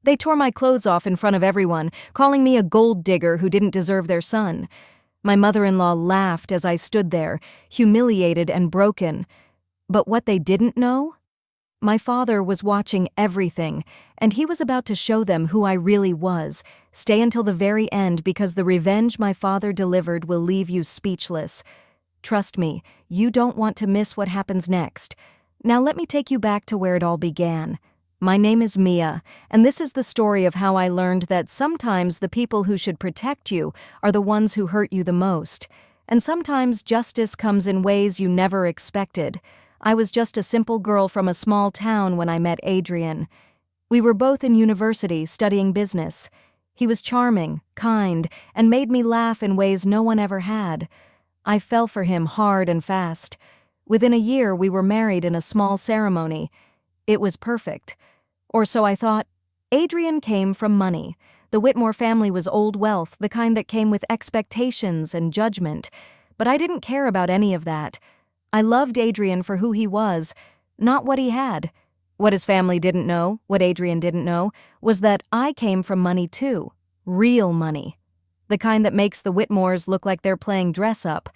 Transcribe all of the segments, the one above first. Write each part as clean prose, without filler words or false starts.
They tore my clothes off in front of everyone, calling me a gold digger who didn't deserve their son. My mother-in-law laughed as I stood there, humiliated and broken. But what they didn't know? My father was watching everything, and he was about to show them who I really was. Stay until the very end, because the revenge my father delivered will leave you speechless. Trust me, you don't want to miss what happens next. Now let me take you back to where it all began. My name is Mia, and this is the story of how I learned that sometimes the people who should protect you are the ones who hurt you the most. And sometimes justice comes in ways you never expected. I was just a simple girl from a small town when I met Adrian. We were both in university studying business. He was charming, kind, and made me laugh in ways no one ever had. I fell for him hard and fast. Within a year, we were married in a small ceremony. It was perfect. Or so I thought. Adrian came from money. The Whitmore family was old wealth, the kind that came with expectations and judgment. But I didn't care about any of that. I loved Adrian for who he was, not what he had. What his family didn't know, what Adrian didn't know, was that I came from money too. Real money. The kind that makes the Whitmores look like they're playing dress-up.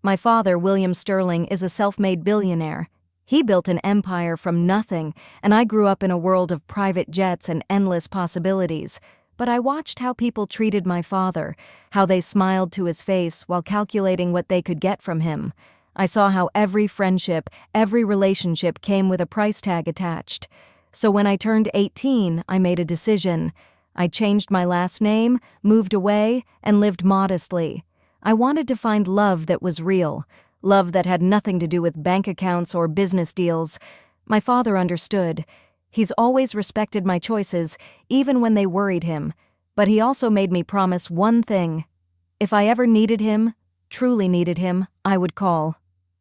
My father, William Sterling, is a self-made billionaire. He built an empire from nothing, and I grew up in a world of private jets and endless possibilities. But I watched how people treated my father, how they smiled to his face while calculating what they could get from him. I saw how every friendship, every relationship came with a price tag attached. So when I turned 18, I made a decision. I changed my last name, moved away, and lived modestly. I wanted to find love that was real. Love that had nothing to do with bank accounts or business deals. My father understood. He's always respected my choices, even when they worried him. But he also made me promise one thing. If I ever needed him, truly needed him, I would call.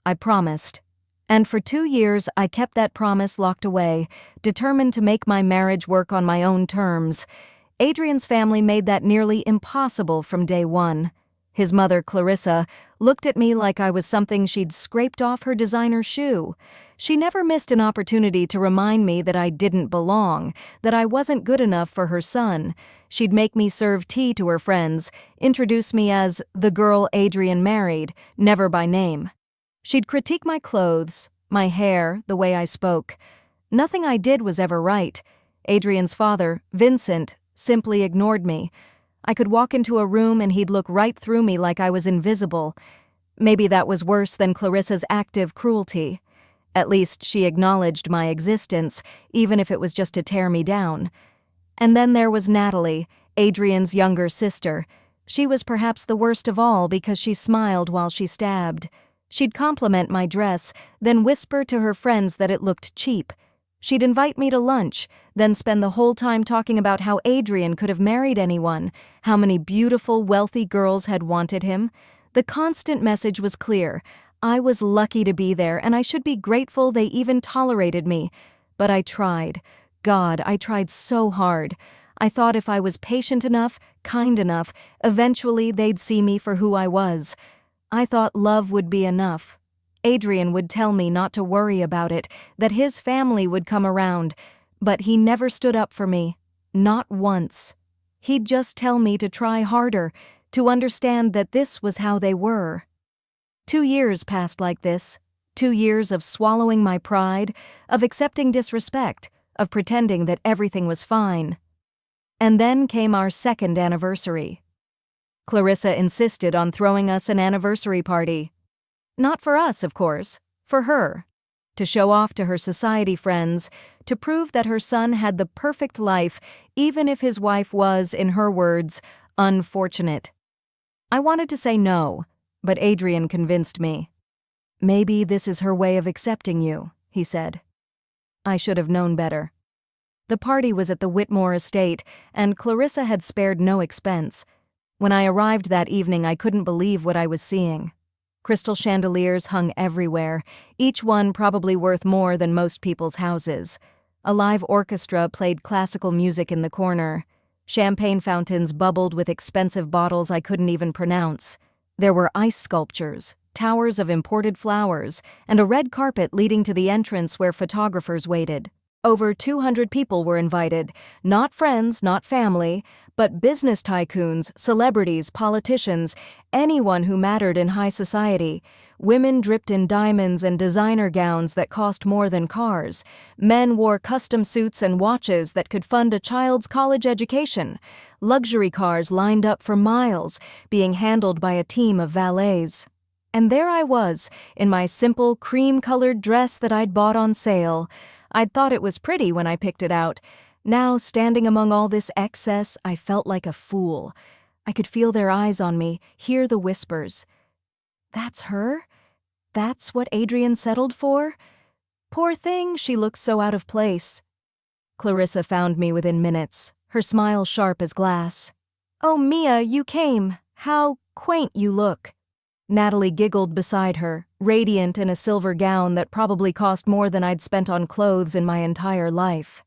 I promised. And for 2 years, I kept that promise locked away, determined to make my marriage work on my own terms. Adrian's family made that nearly impossible from day one. His mother, Clarissa, looked at me like I was something she'd scraped off her designer shoe. She never missed an opportunity to remind me that I didn't belong, that I wasn't good enough for her son. She'd make me serve tea to her friends, introduce me as the girl Adrian married, never by name. She'd critique my clothes, my hair, the way I spoke. Nothing I did was ever right. Adrian's father, Vincent, simply ignored me. I could walk into a room and he'd look right through me like I was invisible. Maybe that was worse than Clarissa's active cruelty. At least she acknowledged my existence, even if it was just to tear me down. And then there was Natalie, Adrian's younger sister. She was perhaps the worst of all because she smiled while she stabbed. She'd compliment my dress, then whisper to her friends that it looked cheap. She'd invite me to lunch, then spend the whole time talking about how Adrian could have married anyone, how many beautiful, wealthy girls had wanted him. The constant message was clear. I was lucky to be there, and I should be grateful they even tolerated me. But I tried. God, I tried so hard. I thought if I was patient enough, kind enough, eventually they'd see me for who I was. I thought love would be enough. Adrian would tell me not to worry about it, that his family would come around, but he never stood up for me. Not once. He'd just tell me to try harder, to understand that this was how they were. 2 years passed like this. 2 years of swallowing my pride, of accepting disrespect, of pretending that everything was fine. And then came our second anniversary. Clarissa insisted on throwing us an anniversary party. Not for us, of course, for her. To show off to her society friends, to prove that her son had the perfect life, even if his wife was, in her words, unfortunate. I wanted to say no, but Adrian convinced me. Maybe this is her way of accepting you, he said. I should have known better. The party was at the Whitmore estate, and Clarissa had spared no expense. When I arrived that evening, I couldn't believe what I was seeing. Crystal chandeliers hung everywhere, each one probably worth more than most people's houses. A live orchestra played classical music in the corner. Champagne fountains bubbled with expensive bottles I couldn't even pronounce. There were ice sculptures, towers of imported flowers, and a red carpet leading to the entrance where photographers waited. Over 200 people were invited, not friends, not family, but business tycoons, celebrities, politicians, anyone who mattered in high society. Women dripped in diamonds and designer gowns that cost more than cars. Men wore custom suits and watches that could fund a child's college education. Luxury cars lined up for miles, being handled by a team of valets. And there I was, in my simple cream-colored dress that I'd bought on sale. I'd thought it was pretty when I picked it out. Now, standing among all this excess, I felt like a fool. I could feel their eyes on me, hear the whispers. That's her? That's what Adrian settled for? Poor thing, she looks so out of place. Clarissa found me within minutes, her smile sharp as glass. "Oh, Mia, you came. How quaint you look." Natalie giggled beside her, radiant in a silver gown that probably cost more than I'd spent on clothes in my entire life.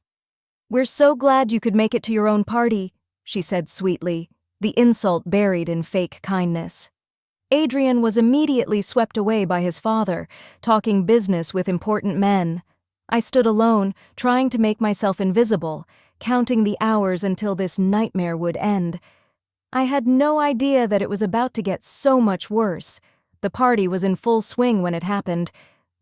"We're so glad you could make it to your own party," she said sweetly, the insult buried in fake kindness. Adrian was immediately swept away by his father, talking business with important men. I stood alone, trying to make myself invisible, counting the hours until this nightmare would end. I had no idea that it was about to get so much worse. The party was in full swing when it happened.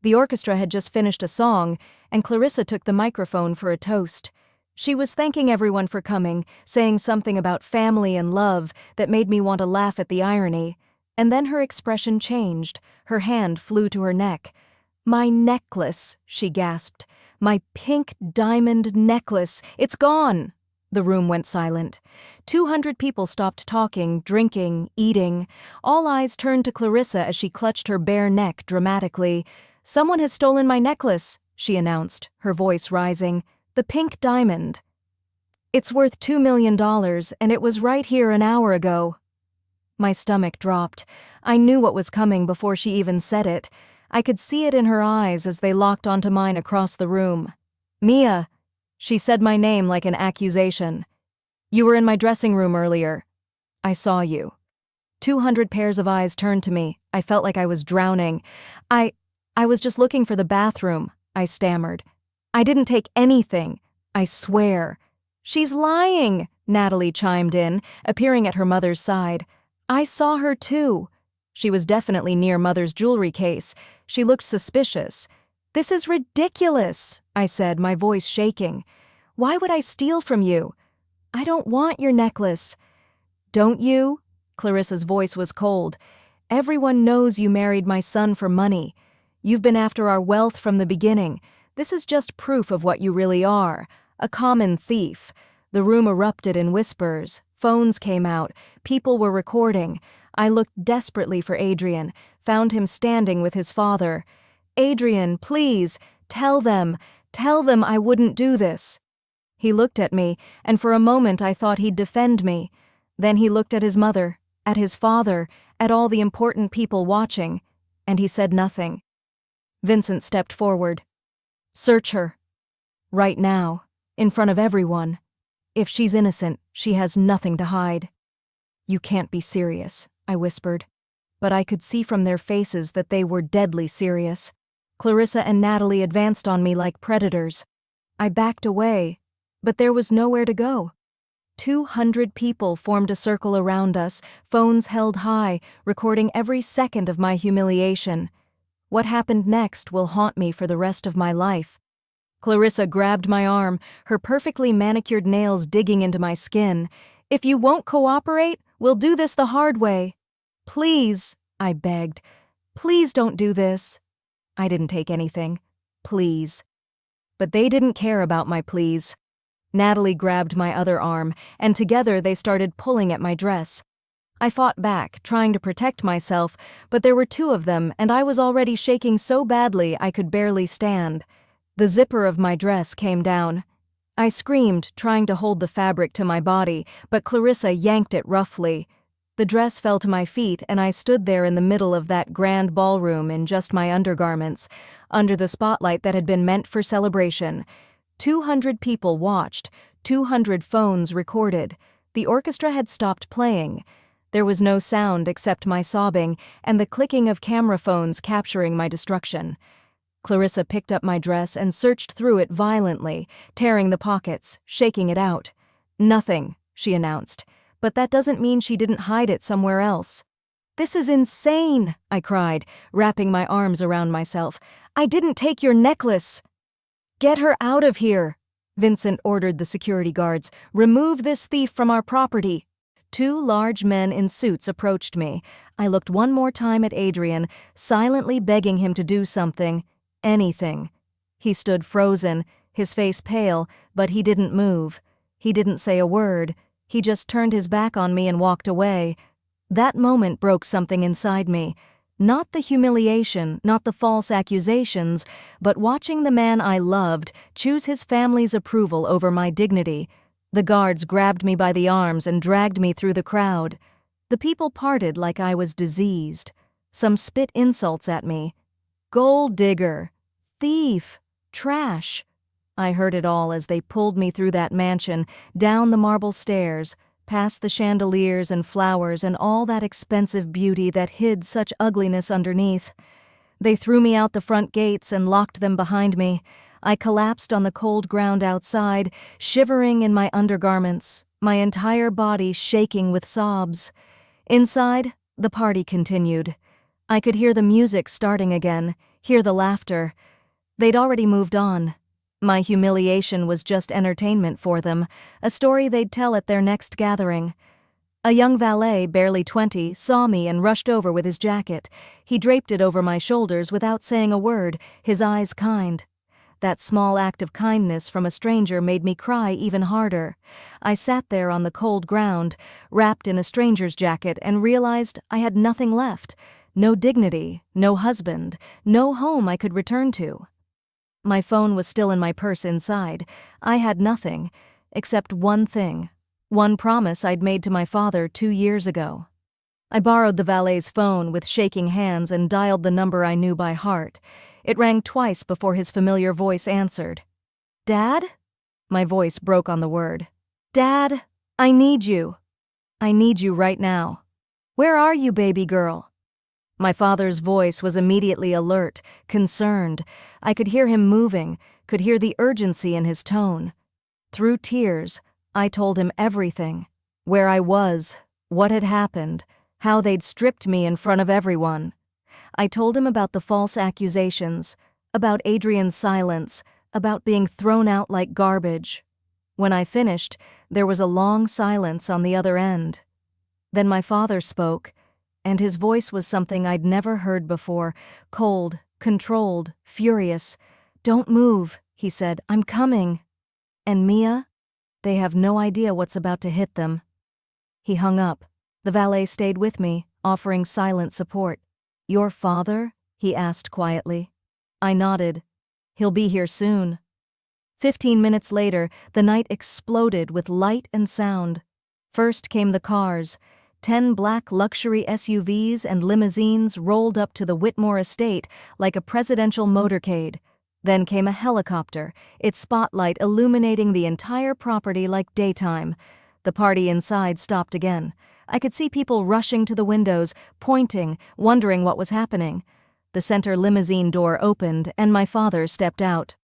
The orchestra had just finished a song, and Clarissa took the microphone for a toast. She was thanking everyone for coming, saying something about family and love that made me want to laugh at the irony. And then her expression changed. Her hand flew to her neck. "My necklace," she gasped. "My pink diamond necklace. It's gone." The room went silent. 200 people stopped talking, drinking, eating. All eyes turned to Clarissa as she clutched her bare neck dramatically. "Someone has stolen my necklace," she announced, her voice rising. "The pink diamond. It's worth $2 million, and it was right here an hour ago." My stomach dropped. I knew what was coming before she even said it. I could see it in her eyes as they locked onto mine across the room. "Mia." She said my name like an accusation. "You were in my dressing room earlier. I saw you." 200 pairs of eyes turned to me. I felt like I was drowning. I was just looking for the bathroom," I stammered. "I didn't take anything. I swear." "She's lying," Natalie chimed in, appearing at her mother's side. "I saw her too." She was definitely near Mother's jewelry case. She looked suspicious. "This is ridiculous," I said, my voice shaking. "Why would I steal from you?" "I don't want your necklace." "Don't you?" Clarissa's voice was cold. "Everyone knows you married my son for money. You've been after our wealth from the beginning. This is just proof of what you really are, a common thief." The room erupted in whispers. Phones came out. People were recording. I looked desperately for Adrian, found him standing with his father. "Adrian, please, tell them I wouldn't do this." He looked at me, and for a moment I thought he'd defend me. Then he looked at his mother, at his father, at all the important people watching, and he said nothing. Vincent stepped forward. "Search her. Right now, in front of everyone. If she's innocent, she has nothing to hide." "You can't be serious," I whispered. But I could see from their faces that they were deadly serious. Clarissa and Natalie advanced on me like predators. I backed away, but there was nowhere to go. 200 people formed a circle around us, phones held high, recording every second of my humiliation. What happened next will haunt me for the rest of my life. Clarissa grabbed my arm, her perfectly manicured nails digging into my skin. "If you won't cooperate, we'll do this the hard way." "Please," I begged. "Please don't do this." I didn't take anything. Please. But they didn't care about my pleas. Natalie grabbed my other arm, and together they started pulling at my dress. I fought back, trying to protect myself, but there were two of them, and I was already shaking so badly I could barely stand. The zipper of my dress came down. I screamed, trying to hold the fabric to my body, but Clarissa yanked it roughly. The dress fell to my feet, and I stood there in the middle of that grand ballroom in just my undergarments, under the spotlight that had been meant for celebration. 200 people watched, 200 phones recorded. The orchestra had stopped playing. There was no sound except my sobbing and the clicking of camera phones capturing my destruction. Clarissa picked up my dress and searched through it violently, tearing the pockets, shaking it out. "Nothing," she announced, "but that doesn't mean she didn't hide it somewhere else." "This is insane," I cried, wrapping my arms around myself. "I didn't take your necklace." "Get her out of here," Vincent ordered the security guards. "Remove this thief from our property." Two large men in suits approached me. I looked one more time at Adrian, silently begging him to do something, anything. He stood frozen, his face pale, but he didn't move. He didn't say a word. He just turned his back on me and walked away. That moment broke something inside me. Not the humiliation, not the false accusations, but watching the man I loved choose his family's approval over my dignity. The guards grabbed me by the arms and dragged me through the crowd. The people parted like I was diseased. Some spit insults at me. "Gold digger," "thief," "trash." I heard it all as they pulled me through that mansion, down the marble stairs, past the chandeliers and flowers and all that expensive beauty that hid such ugliness underneath. They threw me out the front gates and locked them behind me. I collapsed on the cold ground outside, shivering in my undergarments, my entire body shaking with sobs. Inside, the party continued. I could hear the music starting again, hear the laughter. They'd already moved on. My humiliation was just entertainment for them, a story they'd tell at their next gathering. A young valet, barely 20, saw me and rushed over with his jacket. He draped it over my shoulders without saying a word, his eyes kind. That small act of kindness from a stranger made me cry even harder. I sat there on the cold ground, wrapped in a stranger's jacket, and realized I had nothing left. No dignity, no husband, no home I could return to. My phone was still in my purse inside. I had nothing, except one thing, one promise I'd made to my father 2 years ago. I borrowed the valet's phone with shaking hands and dialed the number I knew by heart. It rang twice before his familiar voice answered. "Dad?" My voice broke on the word. "Dad, I need you. I need you right now. Where are you, baby girl?" My father's voice was immediately alert, concerned. I could hear him moving, could hear the urgency in his tone. Through tears, I told him everything. Where I was, what had happened, how they'd stripped me in front of everyone. I told him about the false accusations, about Adrian's silence, about being thrown out like garbage. When I finished, there was a long silence on the other end. Then my father spoke, and his voice was something I'd never heard before, cold, controlled, furious. "Don't move," he said. "I'm coming." "And Mia? They have no idea what's about to hit them." He hung up. The valet stayed with me, offering silent support. "Your father?" he asked quietly. I nodded. "He'll be here soon." 15 minutes later, the night exploded with light and sound. First came the cars. 10 black luxury SUVs and limousines rolled up to the Whitmore estate like a presidential motorcade. Then came a helicopter, its spotlight illuminating the entire property like daytime. The party inside stopped again. I could see people rushing to the windows, pointing, wondering what was happening. The center limousine door opened, and my father stepped out.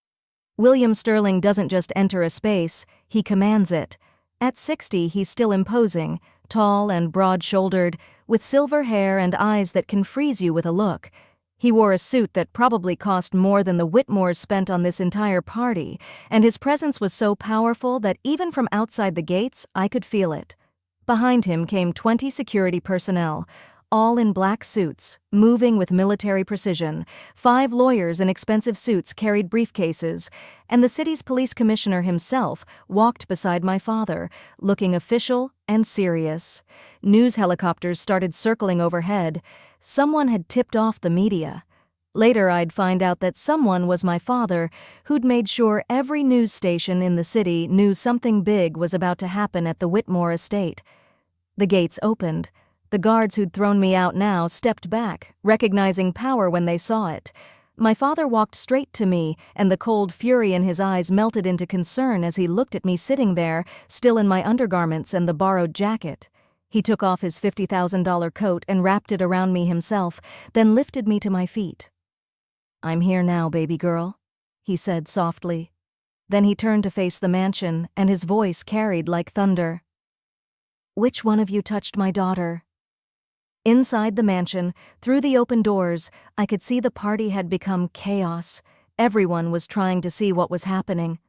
William Sterling doesn't just enter a space, he commands it. At 60, he's still imposing, tall and broad-shouldered, with silver hair and eyes that can freeze you with a look. He wore a suit that probably cost more than the Whitmores spent on this entire party, and his presence was so powerful that even from outside the gates, I could feel it. Behind him came 20 security personnel, all in black suits, moving with military precision. 5 lawyers in expensive suits carried briefcases, and the city's police commissioner himself walked beside my father, looking official and serious. News helicopters started circling overhead. Someone had tipped off the media. Later I'd find out that someone was my father, who'd made sure every news station in the city knew something big was about to happen at the Whitmore estate. The gates opened. The guards who'd thrown me out now stepped back, recognizing power when they saw it. My father walked straight to me, and the cold fury in his eyes melted into concern as he looked at me sitting there, still in my undergarments and the borrowed jacket. He took off his $50,000 coat and wrapped it around me himself, then lifted me to my feet. "I'm here now, baby girl," he said softly. Then he turned to face the mansion, and his voice carried like thunder. "Which one of you touched my daughter?" Inside the mansion, through the open doors, I could see the party had become chaos. Everyone was trying to see what was happening.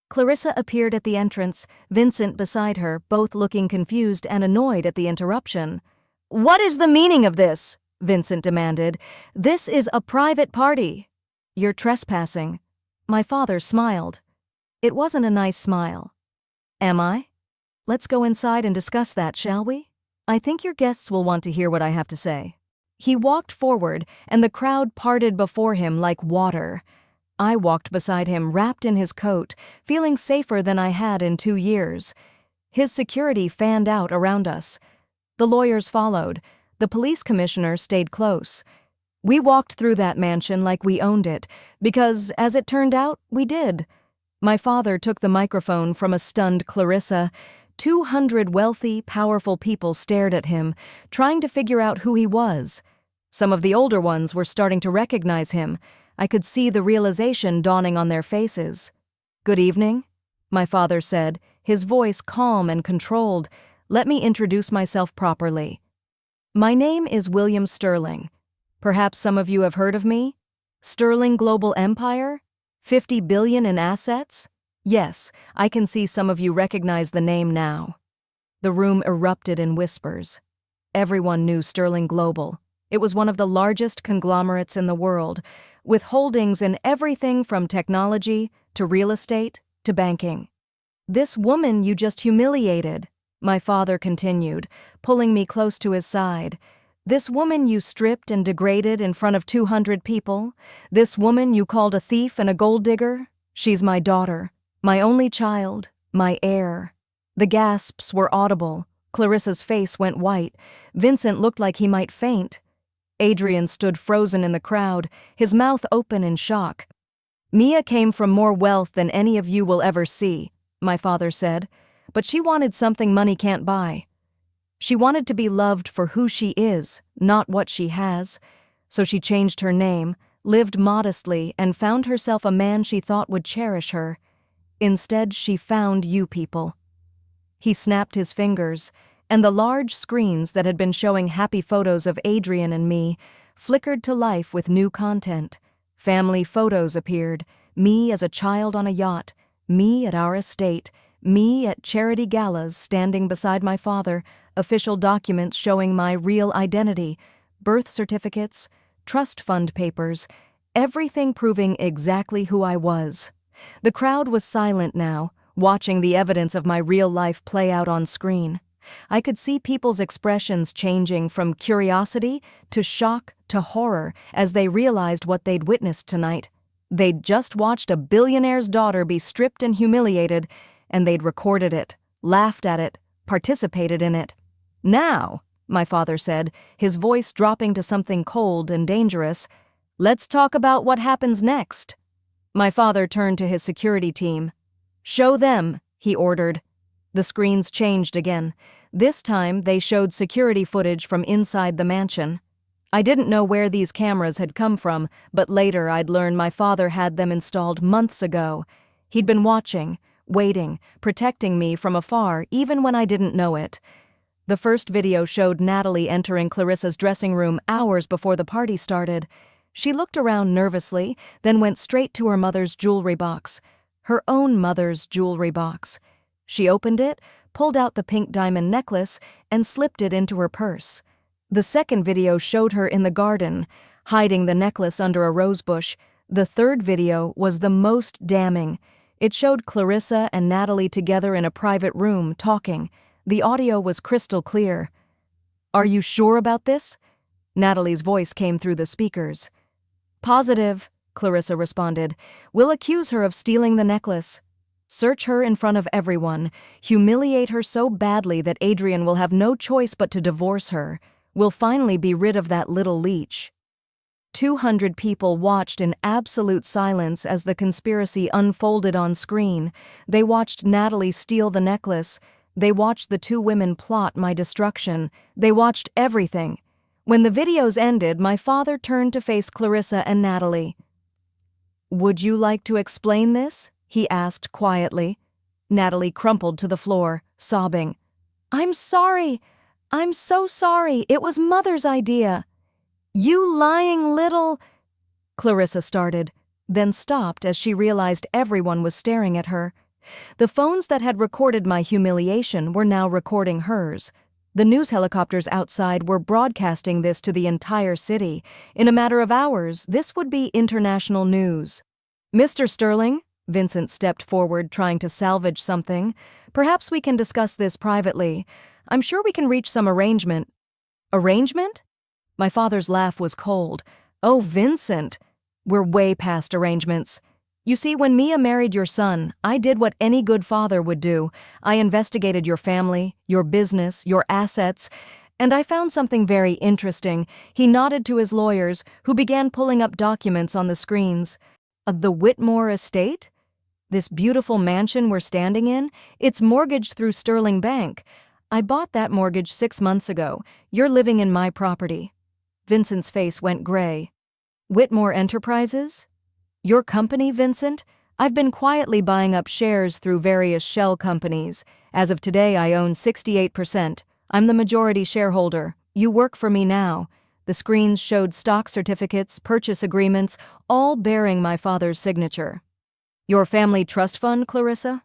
Clarissa appeared at the entrance, Vincent beside her, both looking confused and annoyed at the interruption. "What is the meaning of this?" Vincent demanded. "This is a private party." "You're trespassing." My father smiled. It wasn't a nice smile. "Am I? Let's go inside and discuss that, shall we? I think your guests will want to hear what I have to say." He walked forward, and the crowd parted before him like water. I walked beside him, wrapped in his coat, feeling safer than I had in 2 years. His security fanned out around us. The lawyers followed. The police commissioner stayed close. We walked through that mansion like we owned it, because, as it turned out, we did. My father took the microphone from a stunned Clarissa. 200 wealthy, powerful people stared at him, trying to figure out who he was. Some of the older ones were starting to recognize him. I could see the realization dawning on their faces. "Good evening," my father said, his voice calm and controlled. "Let me introduce myself properly. My name is William Sterling. Perhaps some of you have heard of me? Sterling Global Empire? 50 billion in assets? Yes, I can see some of you recognize the name now." The room erupted in whispers. Everyone knew Sterling Global. It was one of the largest conglomerates in the world, with holdings in everything from technology to real estate to banking. "This woman you just humiliated," my father continued, pulling me close to his side. "This woman you stripped and degraded in front of 200 people, this woman you called a thief and a gold digger, she's my daughter, my only child, my heir." The gasps were audible. Clarissa's face went white. Vincent looked like he might faint. Adrian stood frozen in the crowd, his mouth open in shock. "Mia came from more wealth than any of you will ever see," my father said, "but she wanted something money can't buy. She wanted to be loved for who she is, not what she has. So she changed her name, lived modestly, and found herself a man she thought would cherish her. Instead, she found you people." He snapped his fingers, and the large screens that had been showing happy photos of Adrian and me flickered to life with new content. Family photos appeared, me as a child on a yacht, me at our estate, me at charity galas standing beside my father, official documents showing my real identity, birth certificates, trust fund papers, everything proving exactly who I was. The crowd was silent now, watching the evidence of my real life play out on screen. I could see people's expressions changing from curiosity to shock to horror as they realized what they'd witnessed tonight. They'd just watched a billionaire's daughter be stripped and humiliated, and they'd recorded it, laughed at it, participated in it. "Now," my father said, his voice dropping to something cold and dangerous, "let's talk about what happens next." My father turned to his security team. "Show them," he ordered. The screens changed again. This time, they showed security footage from inside the mansion. I didn't know where these cameras had come from, but later I'd learn my father had them installed months ago. He'd been watching, waiting, protecting me from afar, even when I didn't know it. The first video showed Natalie entering Clarissa's dressing room hours before the party started. She looked around nervously, then went straight to her mother's jewelry box. Her own mother's jewelry box. She opened it, pulled out the pink diamond necklace, and slipped it into her purse. The second video showed her in the garden, hiding the necklace under a rosebush. The third video was the most damning. It showed Clarissa and Natalie together in a private room, talking. The audio was crystal clear. "Are you sure about this?" Natalie's voice came through the speakers. "Positive," Clarissa responded. "We'll accuse her of stealing the necklace. Search her in front of everyone, humiliate her so badly that Adrian will have no choice but to divorce her. We'll finally be rid of that little leech." 200 people watched in absolute silence as the conspiracy unfolded on screen. They watched Natalie steal the necklace. They watched the two women plot my destruction. They watched everything. When the videos ended, my father turned to face Clarissa and Natalie. "Would you like to explain this?" he asked quietly. Natalie crumpled to the floor, sobbing. "I'm sorry. I'm so sorry. It was Mother's idea." "You lying little—" Clarissa started, then stopped as she realized everyone was staring at her. The phones that had recorded my humiliation were now recording hers. The news helicopters outside were broadcasting this to the entire city. In a matter of hours, this would be international news. "Mr. Sterling," Vincent stepped forward, trying to salvage something. "Perhaps we can discuss this privately. I'm sure we can reach some arrangement." "Arrangement?" My father's laugh was cold. "Oh, Vincent, we're way past arrangements. You see, when Mia married your son, I did what any good father would do. I investigated your family, your business, your assets, and I found something very interesting." He nodded to his lawyers, who began pulling up documents on the screens. "The Whitmore estate? This beautiful mansion we're standing in? It's mortgaged through Sterling Bank. I bought that mortgage 6 months ago. You're living in my property." Vincent's face went gray. "Whitmore Enterprises? Your company, Vincent? I've been quietly buying up shares through various shell companies. As of today, I own 68%. I'm the majority shareholder. You work for me now." The screens showed stock certificates, purchase agreements, all bearing my father's signature. "Your family trust fund, Clarissa?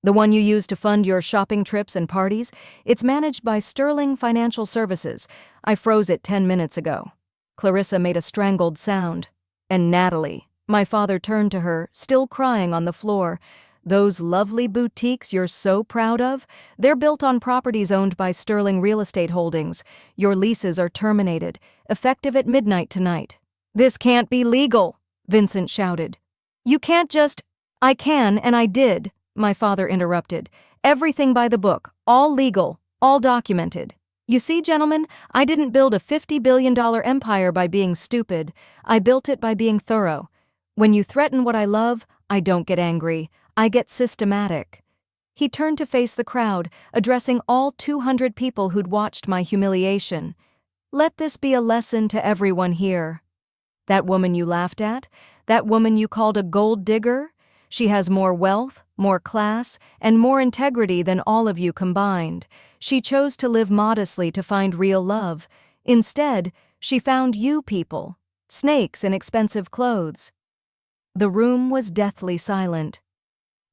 The one you use to fund your shopping trips and parties? It's managed by Sterling Financial Services. I froze it 10 minutes ago." Clarissa made a strangled sound. "And Natalie." My father turned to her, still crying on the floor. "Those lovely boutiques you're so proud of? They're built on properties owned by Sterling Real Estate Holdings. Your leases are terminated, effective at midnight tonight." "This can't be legal," Vincent shouted. "You can't just—" "I can, and I did," my father interrupted. "Everything by the book, all legal, all documented. You see, gentlemen, I didn't build a $50 billion empire by being stupid. I built it by being thorough. When you threaten what I love, I don't get angry. I get systematic." He turned to face the crowd, addressing all 200 people who'd watched my humiliation. "Let this be a lesson to everyone here. That woman you laughed at, that woman you called a gold digger, she has more wealth, more class, and more integrity than all of you combined. She chose to live modestly to find real love. Instead, she found you people, snakes in expensive clothes." The room was deathly silent.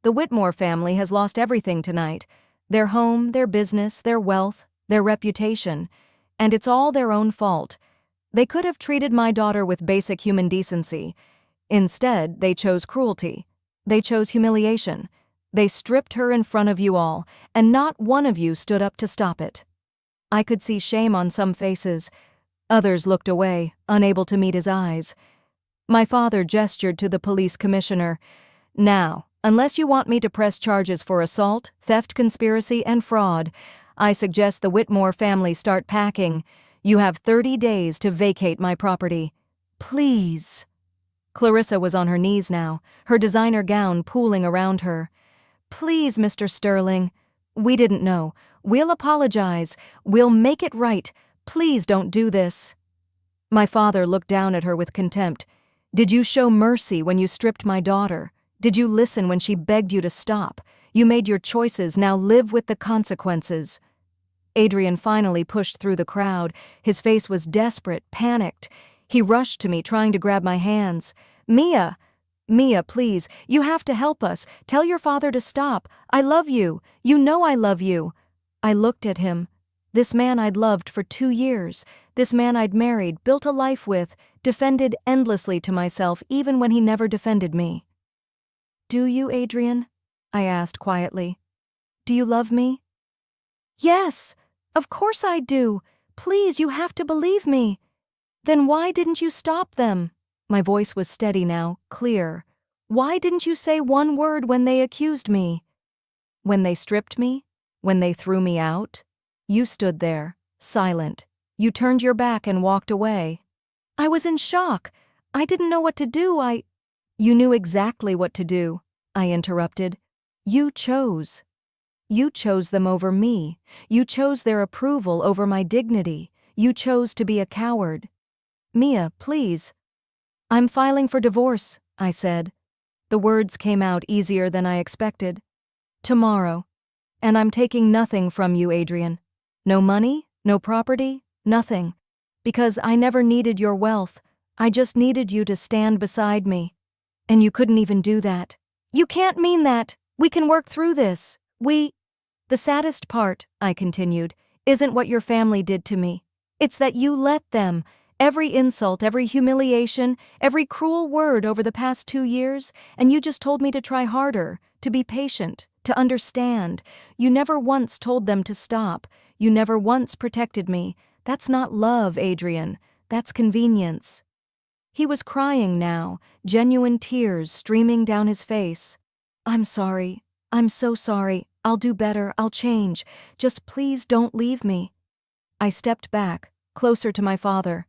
The Whitmore family has lost everything tonight. Their home, their business, their wealth, their reputation. And it's all their own fault. They could have treated my daughter with basic human decency. Instead, they chose cruelty. They chose humiliation. They stripped her in front of you all, and not one of you stood up to stop it. I could see shame on some faces. Others looked away, unable to meet his eyes. My father gestured to the police commissioner. "Now, unless you want me to press charges for assault, theft, conspiracy, and fraud, I suggest the Whitmore family start packing. You have 30 days to vacate my property. Please." Clarissa was on her knees now, her designer gown pooling around her. "Please, Mr. Sterling. We didn't know. We'll apologize. We'll make it right. Please don't do this." My father looked down at her with contempt. "Did you show mercy when you stripped my daughter? Did you listen when she begged you to stop? You made your choices, now live with the consequences." Adrian finally pushed through the crowd. His face was desperate, panicked. He rushed to me, trying to grab my hands. "Mia! Mia, please, you have to help us. Tell your father to stop. I love you. You know I love you." I looked at him. This man I'd loved for 2 years. This man I'd married, built a life with, defended endlessly to myself even when he never defended me. "Do you, Adrian?" I asked quietly. "Do you love me?" "Yes, of course I do. Please, you have to believe me." "Then why didn't you stop them?" My voice was steady now, clear. "Why didn't you say one word when they accused me?" "When they stripped me? When they threw me out? You stood there, silent. You turned your back and walked away." "I was in shock. I didn't know what to do. "You knew exactly what to do," I interrupted. "You chose. You chose them over me. You chose their approval over my dignity. You chose to be a coward." "Mia, please." "I'm filing for divorce," I said. The words came out easier than I expected. Tomorrow. And I'm taking nothing from you, Adrian. No money, no property, nothing. Because I never needed your wealth. I just needed you to stand beside me. And you couldn't even do that. You can't mean that. We can work through this. The saddest part, I continued, isn't what your family did to me. It's that you let them. Every insult, every humiliation, every cruel word over the past 2 years, and you just told me to try harder, to be patient, to understand. You never once told them to stop. You never once protected me. That's not love, Adrian. That's convenience. He was crying now, genuine tears streaming down his face. I'm sorry. I'm so sorry. I'll do better. I'll change. Just please don't leave me. I stepped back, closer to my father.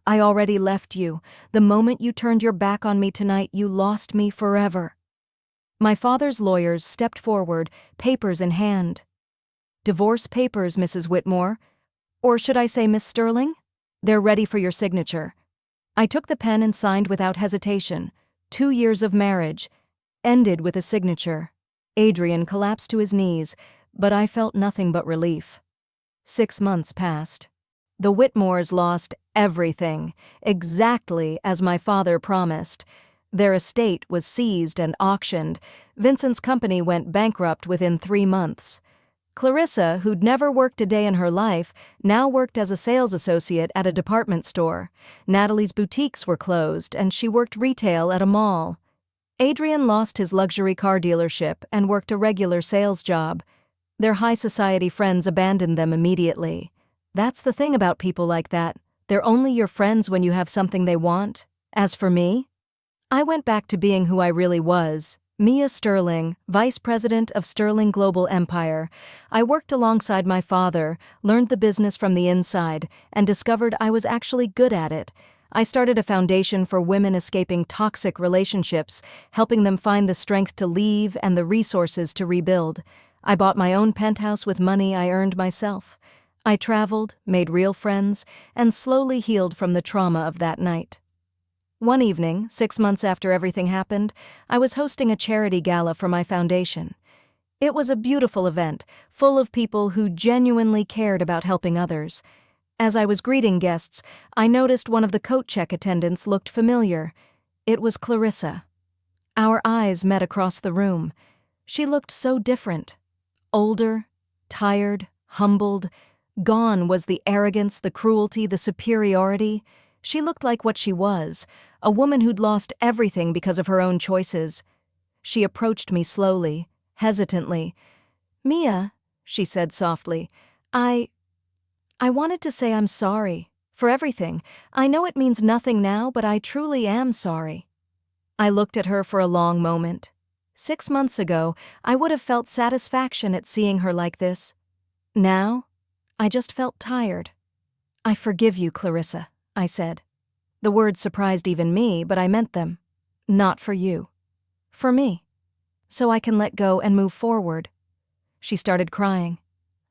I already left you. The moment you turned your back on me tonight, you lost me forever. My father's lawyers stepped forward, papers in hand. Divorce papers, Mrs. Whitmore. Or should I say Miss Sterling? They're ready for your signature. I took the pen and signed without hesitation. 2 years of marriage. Ended with a signature. Adrian collapsed to his knees, but I felt nothing but relief. 6 months passed. The Whitmores lost everything, exactly as my father promised. Their estate was seized and auctioned. Vincent's company went bankrupt within 3 months. Clarissa, who'd never worked a day in her life, now worked as a sales associate at a department store. Natalie's boutiques were closed, and she worked retail at a mall. Adrian lost his luxury car dealership and worked a regular sales job. Their high society friends abandoned them immediately. That's the thing about people like that. They're only your friends when you have something they want. As for me, I went back to being who I really was. Mia Sterling, Vice President of Sterling Global Empire. I worked alongside my father, learned the business from the inside, and discovered I was actually good at it. I started a foundation for women escaping toxic relationships, helping them find the strength to leave and the resources to rebuild. I bought my own penthouse with money I earned myself. I traveled, made real friends, and slowly healed from the trauma of that night. One evening, 6 months after everything happened, I was hosting a charity gala for my foundation. It was a beautiful event, full of people who genuinely cared about helping others. As I was greeting guests, I noticed one of the coat check attendants looked familiar. It was Clarissa. Our eyes met across the room. She looked so different. Older, tired, humbled. Gone was the arrogance, the cruelty, the superiority. She looked like what she was, a woman who'd lost everything because of her own choices. She approached me slowly, hesitantly. "Mia," she said softly, I wanted to say I'm sorry. For everything. I know it means nothing now, but I truly am sorry." I looked at her for a long moment. 6 months ago, I would have felt satisfaction at seeing her like this. Now, I just felt tired. "I forgive you, Clarissa," I said. The words surprised even me, but I meant them. Not for you. For me. So I can let go and move forward. She started crying.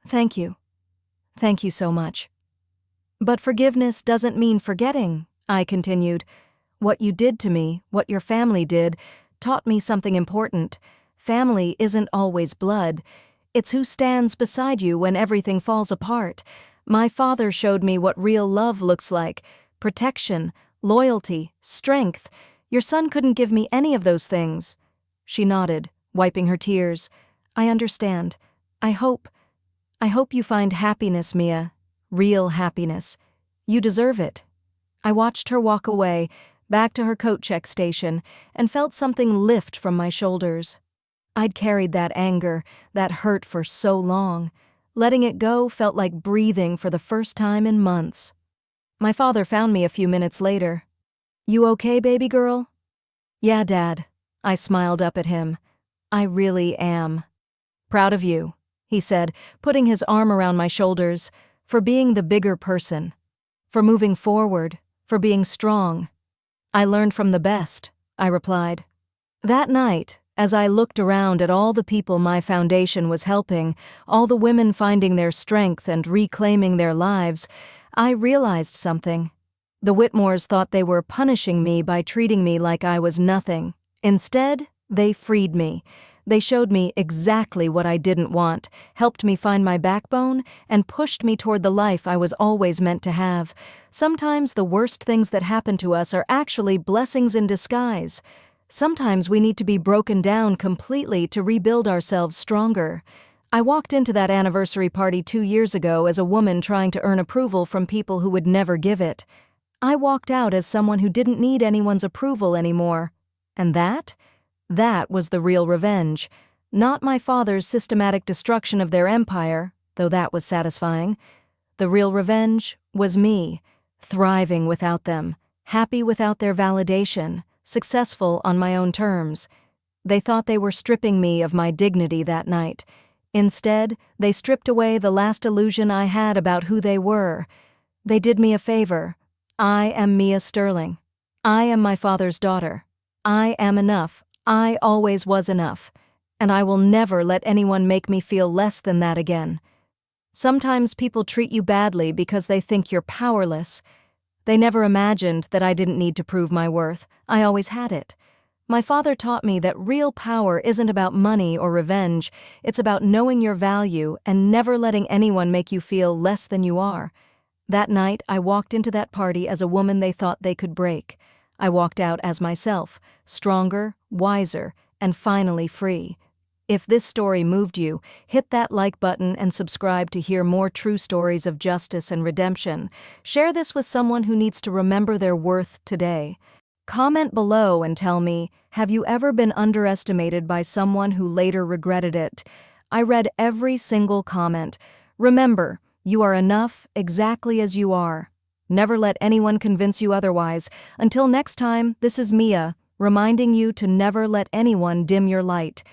"Thank you. Thank you so much." "But forgiveness doesn't mean forgetting," I continued. "What you did to me, what your family did, taught me something important. Family isn't always blood. It's who stands beside you when everything falls apart. My father showed me what real love looks like. Protection, loyalty, strength. Your son couldn't give me any of those things." She nodded, wiping her tears. "I understand. I hope you find happiness, Mia. Real happiness. You deserve it." I watched her walk away, back to her coat check station, and felt something lift from my shoulders. I'd carried that anger, that hurt for so long. Letting it go felt like breathing for the first time in months. My father found me a few minutes later. "You okay, baby girl?" "Yeah, Dad." I smiled up at him. "I really am." "Proud of you," he said, putting his arm around my shoulders, "for being the bigger person, for moving forward, for being strong." "I learned from the best," I replied. That night, as I looked around at all the people my foundation was helping, all the women finding their strength and reclaiming their lives, I realized something. The Whitmores thought they were punishing me by treating me like I was nothing. Instead, They freed me. They showed me exactly what I didn't want, helped me find my backbone, and pushed me toward the life I was always meant to have. Sometimes the worst things that happen to us are actually blessings in disguise. Sometimes we need to be broken down completely to rebuild ourselves stronger. I walked into that anniversary party 2 years ago as a woman trying to earn approval from people who would never give it. I walked out as someone who didn't need anyone's approval anymore. And that was the real revenge. Not my father's systematic destruction of their empire, though that was satisfying. The real revenge was me, thriving without them, happy without their validation, successful on my own terms. They thought they were stripping me of my dignity that night. Instead, they stripped away the last illusion I had about who they were. They did me a favor. I am Mia Sterling. I am my father's daughter. I am enough. I always was enough. And I will never let anyone make me feel less than that again. Sometimes people treat you badly because they think you're powerless. They never imagined that I didn't need to prove my worth. I always had it. My father taught me that real power isn't about money or revenge. It's about knowing your value and never letting anyone make you feel less than you are. That night, I walked into that party as a woman they thought they could break. I walked out as myself, stronger, wiser, and finally free. If this story moved you, hit that like button and subscribe to hear more true stories of justice and redemption. Share this with someone who needs to remember their worth today. Comment below and tell me, have you ever been underestimated by someone who later regretted it? I read every single comment. Remember, you are enough exactly as you are. Never let anyone convince you otherwise. Until next time, this is Mia, reminding you to never let anyone dim your light.